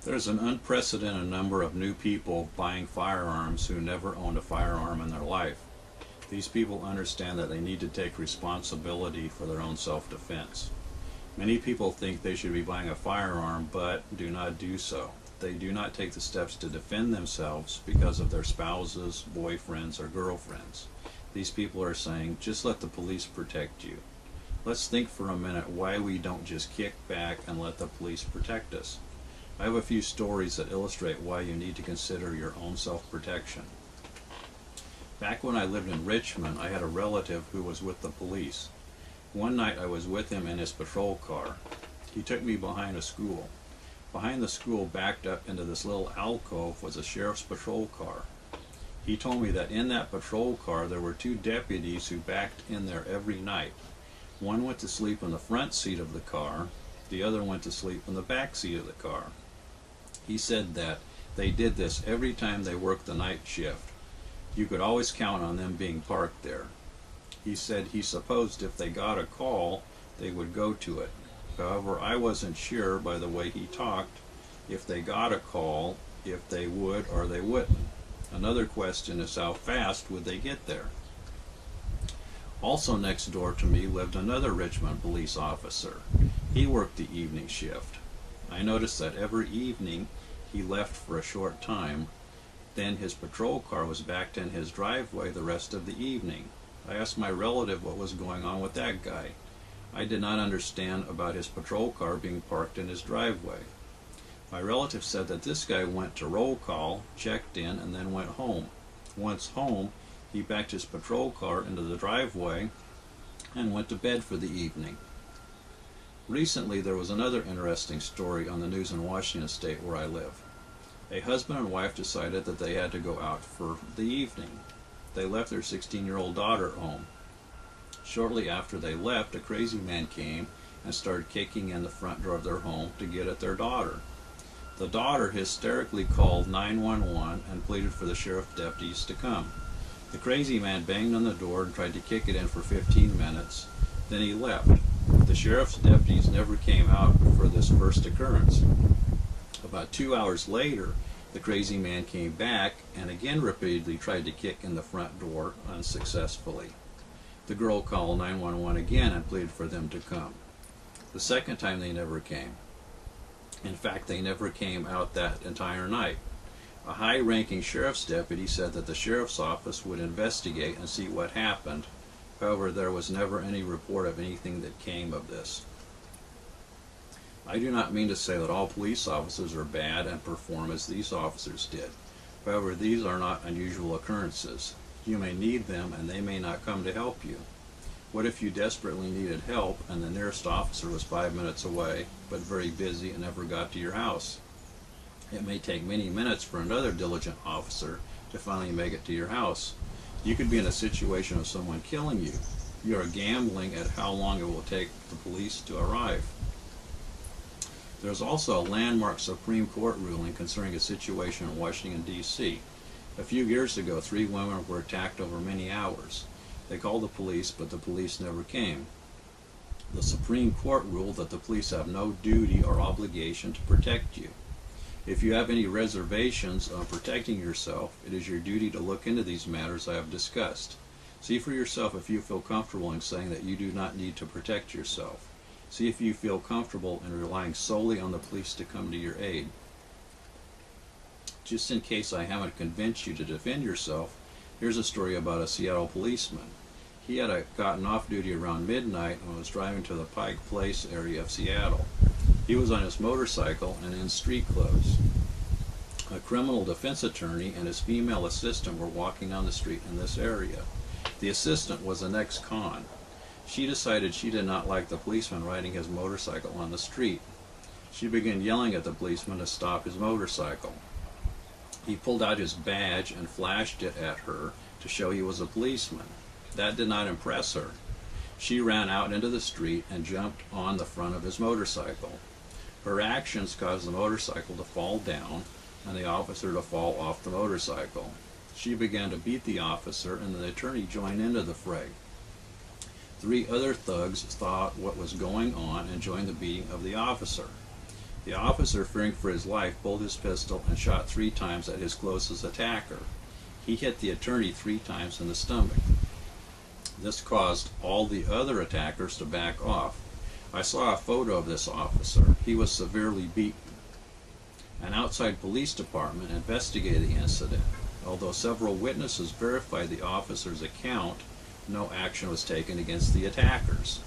There's an unprecedented number of new people buying firearms who never owned a firearm in their life. These people understand that they need to take responsibility for their own self-defense. Many people think they should be buying a firearm but do not do so. They do not take the steps to defend themselves because of their spouses, boyfriends, or girlfriends. These people are saying, just let the police protect you. Let's think for a minute why we don't just kick back and let the police protect us. I have a few stories that illustrate why you need to consider your own self-protection. Back when I lived in Richmond, I had a relative who was with the police. One night I was with him in his patrol car. He took me behind a school. Behind the school, backed up into this little alcove, was a sheriff's patrol car. He told me that in that patrol car there were two deputies who backed in there every night. One went to sleep in the front seat of the car, the other went to sleep in the back seat of the car. He said that they did this every time they worked the night shift. You could always count on them being parked there. He said he supposed if they got a call, they would go to it. However, I wasn't sure by the way he talked if they got a call, if they would or they wouldn't. Another question is how fast would they get there? Also next door to me lived another Richmond police officer. He worked the evening shift. I noticed that every evening he left for a short time. Then his patrol car was backed in his driveway the rest of the evening. I asked my relative what was going on with that guy. I did not understand about his patrol car being parked in his driveway. My relative said that this guy went to roll call, checked in, and then went home. Once home, he backed his patrol car into the driveway and went to bed for the evening. Recently, there was another interesting story on the news in Washington State where I live. A husband and wife decided that they had to go out for the evening. They left their 16-year-old daughter at home. Shortly after they left, a crazy man came and started kicking in the front door of their home to get at their daughter. The daughter hysterically called 911 and pleaded for the sheriff deputies to come. The crazy man banged on the door and tried to kick it in for 15 minutes. Then he left. The sheriff's deputies never came out for this first occurrence. About 2 hours later, the crazy man came back and again repeatedly tried to kick in the front door unsuccessfully. The girl called 911 again and pleaded for them to come. The second time they never came. In fact, they never came out that entire night. A high-ranking sheriff's deputy said that the sheriff's office would investigate and see what happened. However, there was never any report of anything that came of this. I do not mean to say that all police officers are bad and perform as these officers did. However, these are not unusual occurrences. You may need them and they may not come to help you. What if you desperately needed help and the nearest officer was 5 minutes away, but very busy and never got to your house? It may take many minutes for another diligent officer to finally make it to your house. You could be in a situation of someone killing you. You are gambling at how long it will take the police to arrive. There's also a landmark Supreme Court ruling concerning a situation in Washington, D.C. A few years ago, 3 women were attacked over many hours. They called the police, but the police never came. The Supreme Court ruled that the police have no duty or obligation to protect you. If you have any reservations on protecting yourself, it is your duty to look into these matters I have discussed. See for yourself if you feel comfortable in saying that you do not need to protect yourself. See if you feel comfortable in relying solely on the police to come to your aid. Just in case I haven't convinced you to defend yourself, here's a story about a Seattle policeman. He had gotten off duty around midnight and was driving to the Pike Place area of Seattle. He was on his motorcycle and in street clothes. A criminal defense attorney and his female assistant were walking down the street in this area. The assistant was an ex-con. She decided she did not like the policeman riding his motorcycle on the street. She began yelling at the policeman to stop his motorcycle. He pulled out his badge and flashed it at her to show he was a policeman. That did not impress her. She ran out into the street and jumped on the front of his motorcycle. Her actions caused the motorcycle to fall down and the officer to fall off the motorcycle. She began to beat the officer and the attorney joined into the fray. 3 other thugs thought what was going on and joined the beating of the officer. The officer, fearing for his life, pulled his pistol and shot 3 times at his closest attacker. He hit the attorney 3 times in the stomach. This caused all the other attackers to back off. I saw a photo of this officer. He was severely beaten. An outside police department investigated the incident. Although several witnesses verified the officer's account, no action was taken against the attackers.